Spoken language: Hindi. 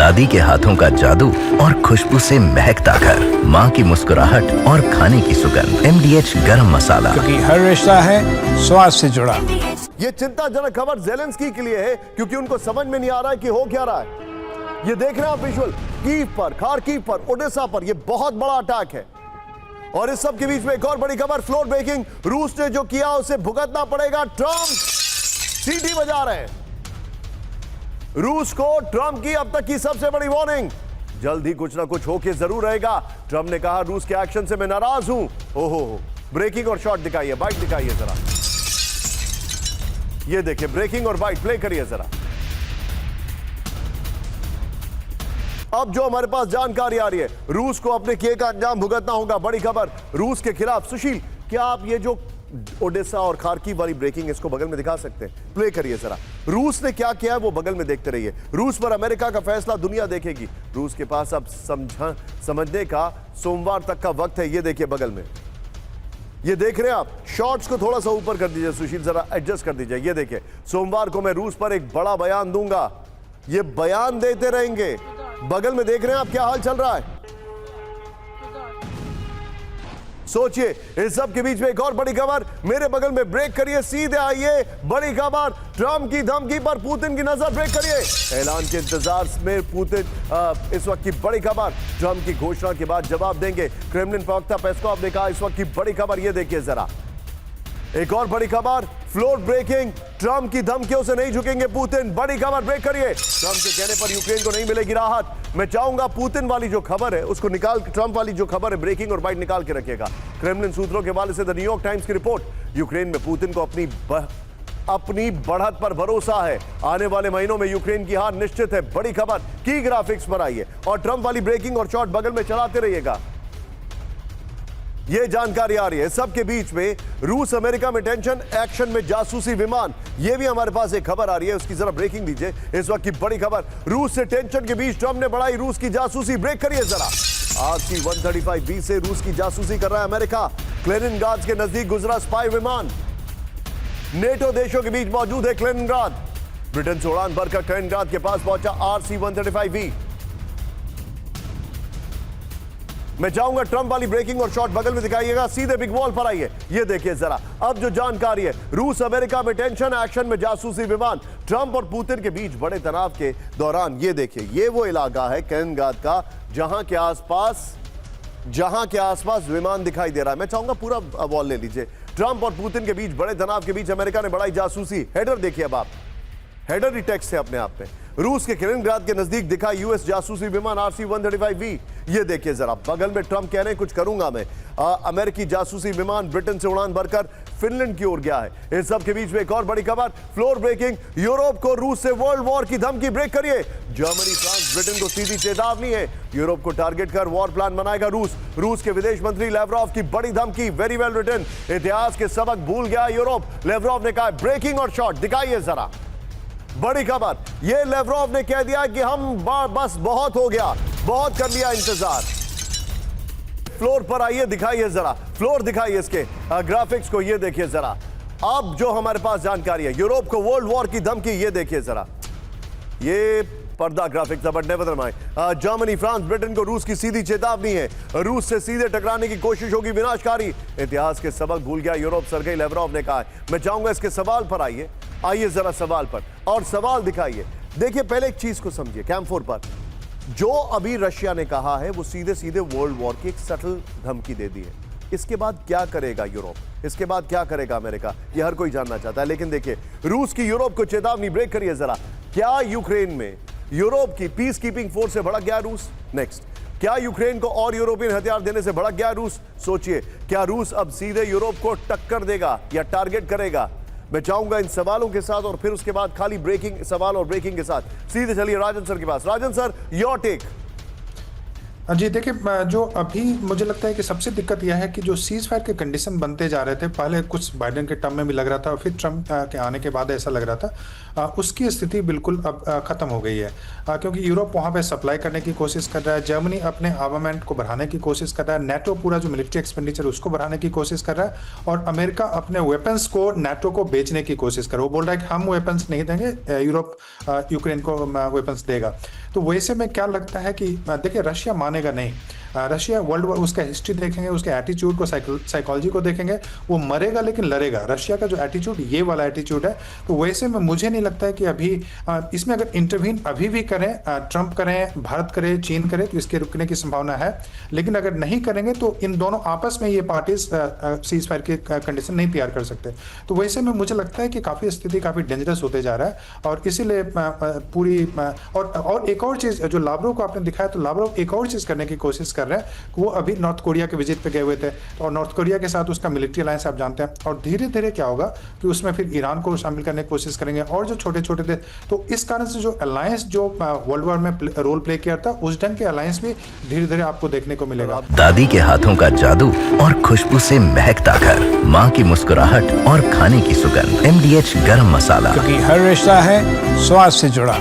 दादी के हाथों का जादू और खुशबू से महकता घर, माँ की मुस्कुराहट और खाने की सुगंध। MDH गरम मसाला, क्योंकि हर रिश्ता है स्वाद से जुड़ा। ये चिंताजनक खबर ज़ेलेंस्की के लिए है क्योंकि उनको समझ में नहीं आ रहा है कि हो क्या रहा है। ये देख रहे हैं आप विजुअल, कीव पर, खार्किव पर, ओडेसा पर, ये बहुत बड़ा अटैक है। और इस सब के बीच में एक और बड़ी खबर, फ्लोर ब्रेकिंग, रूस ने जो किया उसे भुगतना पड़ेगा। ट्रंप सीटी बजा रहे हैं। रूस को ट्रंप की अब तक की सबसे बड़ी वार्निंग, जल्द ही कुछ ना कुछ होके जरूर रहेगा। ट्रंप ने कहा रूस के एक्शन से मैं नाराज हूं। ओहो, ब्रेकिंग और शॉट दिखाइए, बाइट दिखाइए जरा। ये देखिए, ब्रेकिंग और बाइट प्ले करिए जरा। अब जो हमारे पास जानकारी आ रही है, रूस को अपने किए का अंजाम भुगतना होगा। बड़ी खबर रूस के खिलाफ। सुशील, क्या आप ये जो ओडेसा और खार्किव वाली ब्रेकिंग, इसको बगल में दिखा सकते हैं? प्ले करिए जरा। रूस ने क्या किया है वो बगल में देखते रहिए। रूस पर अमेरिका का फैसला दुनिया देखेगी। रूस के पास अब समझने का सोमवार तक का वक्त है। ये देखिए बगल में, ये देख रहे हैं आप। शॉट्स को थोड़ा सा ऊपर कर दीजिए सुशील, जरा एडजस्ट कर दीजिए। ये देखिए, सोमवार को मैं रूस पर एक बड़ा बयान दूंगा। ये बयान देते रहेंगे। बगल में देख रहे हैं आप क्या हाल चल रहा है। सोचिए, इस सब के बीच में एक और बड़ी खबर, मेरे बगल में ब्रेक करिए, सीधे आइए। बड़ी खबर, ट्रंप की धमकी पर पुतिन की नजर, ब्रेक करिए। ऐलान के इंतजार में पुतिन, इस वक्त की बड़ी खबर, ट्रंप की घोषणा के बाद जवाब देंगे। क्रेमलिन प्रवक्ता पेस्कोव ने कहा इस वक्त की बड़ी खबर। ये देखिए जरा, एक और बड़ी खबर, फ्लोर ब्रेकिंग, ट्रंप की धमकियों से नहीं झुकेंगे पुतिन। बड़ी खबर, ब्रेक करिए। ट्रंप के कहने पर यूक्रेन को नहीं मिलेगी राहत। मैं चाहूंगा पुतिन वाली जो खबर है उसको निकाल, ट्रंप वाली जो खबर है ब्रेकिंग और बाइट निकाल के रखिएगा। क्रेमलिन सूत्रों के हवाले से द न्यूयॉर्क टाइम्स की रिपोर्ट, यूक्रेन में पुतिन को अपनी बढ़त पर भरोसा है। आने वाले महीनों में यूक्रेन की हार निश्चित है। बड़ी खबर की ग्राफिक्स पर आइए और ट्रंप वाली ब्रेकिंग और शॉट बगल में चलाते रहिएगा। यह जानकारी आ रही है। सबके बीच में रूस अमेरिका में टेंशन, एक्शन में जासूसी विमान, यह भी हमारे पास एक खबर आ रही है, उसकी जरा ब्रेकिंग दीजिए। इस वक्त की बड़ी खबर, रूस से टेंशन के बीच ट्रंप ने बढ़ाई रूस की जासूसी, ब्रेक करिए जरा। RC-135B से रूस की जासूसी कर रहा है अमेरिका। क्लेनिनग्राड के नजदीक गुजरा स्पाई विमान। नेटो देशों के बीच मौजूद है क्लेनिनग्राड। ब्रिटेन से उड़ान भरकर क्लेनिनग्राड के पास पहुंचा RC-135B। मैं चाहूंगा ट्रंप वाली ब्रेकिंग और शॉट बगल में दिखाइएगा। सीधे बिग वॉल पर आइए। ये देखिए जरा, अब जो जानकारी है, रूस अमेरिका में टेंशन, एक्शन में जासूसी विमान। ट्रंप और पुतिन के बीच बड़े तनाव के दौरान ये देखिए, ये वो इलाका है कैलिनिनग्राड का जहां के आसपास विमान दिखाई दे रहा है। मैं चाहूंगा पूरा वॉल ले लीजिए। ट्रंप और पुतिन के बीच बड़े तनाव के बीच अमेरिका ने बढ़ाई जासूसी। हेडर देखिए, अब आप हेडर ही टेक्स्ट है अपने आप में। रूस के कैलिनिनग्राड के नजदीक दिखा यूएस जासूसी विमान RC-135B। ये देखिए जरा, बगल में ट्रंप कह रहे हैं कुछ करूंगा मैं। अमेरिकी जासूसी विमान ब्रिटेन से उड़ान भरकर फिनलैंड की ओर गया है। इस सब के बीच में एक और बड़ी खबर, फ्लोर ब्रेकिंग, यूरोप को रूस से वर्ल्ड वॉर की धमकी, ब्रेक करिए। जर्मनी, फ्रांस, ब्रिटेन को सीधी चेतावनी है, यूरोप को टारगेट कर वॉर प्लान बनाएगा रूस। रूस के विदेश मंत्री लेवरोव की बड़ी धमकी, वेरी वेल रिटन। इतिहास के सबक भूल गया यूरोप, लेवरोव ने कहा। ब्रेकिंग और शॉट दिखाइए जरा। बड़ी खबर, यह लेवरोव ने कह दिया कि हम बस बहुत हो गया, बहुत कर लिया इंतजार। फ्लोर पर आइए, दिखाइए जरा, फ्लोर दिखाइए इसके ग्राफिक्स को। ये देखिए जरा, अब जो हमारे पास जानकारी है, यूरोप को वर्ल्ड वॉर की धमकी। ये देखिए जरा, ये पर्दा ग्राफिक्स था, but never mind. Germany, France, Britain को रूस की सीधी चेतावनी है, रूस से सीधे टकराने की कोशिश होगी विनाशकारी। इतिहास के सबक भूल गया यूरोप, सर्गेई लेवरोव ने कहा। मैं चाहूंगा इसके सवाल पर आइए, आइए जरा सवाल पर, और सवाल दिखाइए। देखिए, पहले एक चीज को समझिए, कैम्प 4 पर जो अभी रशिया ने कहा है वो सीधे सीधे वर्ल्ड वॉर की एक सटल धमकी दे दी है। इसके बाद क्या करेगा यूरोप, इसके बाद क्या करेगा अमेरिका, ये हर कोई जानना चाहता है। लेकिन देखिए, रूस की यूरोप को चेतावनी, ब्रेक करिए जरा। क्या यूक्रेन में यूरोप की पीस कीपिंग फोर्स से भड़क गया रूस? नेक्स्ट, क्या यूक्रेन को और यूरोपियन हथियार देने से भड़क गया रूस? सोचिए, क्या रूस अब सीधे यूरोप को टक्कर देगा या टारगेट करेगा? मैं चाहूंगा इन सवालों के साथ और फिर उसके बाद खाली ब्रेकिंग, सवाल और ब्रेकिंग के साथ सीधे चलिए राजन सर के पास। राजन सर, योर टेक। जी देखिए, जो अभी मुझे लगता है कि सबसे दिक्कत यह है कि जो सीज फायर के कंडीशन बनते जा रहे थे, पहले कुछ बाइडेन के टर्म में भी लग रहा था और फिर ट्रम्प के आने के बाद ऐसा लग रहा था, उसकी स्थिति बिल्कुल अब ख़त्म हो गई है, क्योंकि यूरोप वहाँ पे सप्लाई करने की कोशिश कर रहा है, जर्मनी अपने आर्मामेंट को बढ़ाने की कोशिश कर रहा है, नेटो पूरा जो मिलिट्री एक्सपेंडिचर उसको बढ़ाने की कोशिश कर रहा है, और अमेरिका अपने वेपन्स को नेटो को बेचने की कोशिश कर रहा है। वो बोल रहा है कि हम वेपन्स नहीं देंगे, यूरोप यूक्रेन को वेपन्स देगा। तो वैसे में क्या लगता है कि देखिए, रशिया मानेगा नहीं। रशिया वर्ल्ड वॉर, उसका हिस्ट्री देखेंगे, उसके एटीट्यूड को, साइकोलॉजी को देखेंगे, वो मरेगा लेकिन लड़ेगा। रशिया का जो एटीट्यूड, ये वाला एटीट्यूड है। तो वैसे में मुझे नहीं लगता है कि अभी इसमें अगर इंटरवीन अभी भी करें, ट्रंप करें, भारत करे, चीन करे, तो इसके रुकने की संभावना है। लेकिन अगर नहीं करेंगे तो इन दोनों आपस में ये पार्टीज सीज फायर की कंडीशन नहीं तैयार कर सकते। तो वैसे में मुझे लगता है कि काफ़ी स्थिति काफ़ी डेंजरस होते जा रहा है, और इसीलिए पूरी और एक और चीज़ जो लावरोव को आपने दिखाया, तो लावरोव एक और चीज़ करने की कोशिश कर रहे हैं कि वो अभी नॉर्थ कोरिया के विजिट पे गए हुए थे, और नॉर्थ कोरिया के साथ उसका मिलिट्री अलायंस आप जानते हैं, और धीरे धीरे क्या होगा कि उसमें फिर ईरान को शामिल करने की कोशिश करेंगे, और जो छोटे छोटे थे। तो इस कारण से जो अलायंस जो वर्ल्ड वॉर में रोल प्ले किया था, उस ढंग के अलायंस भी धीरे धीरे आपको देखने को मिलेगा। दादी के हाथों का जादू और खुशबू से महकता घर, माँ की मुस्कुराहट और खाने की सुगंध। MDH गरम मसाला। क्योंकि हर रिश्ता है स्वाद से जुड़ा।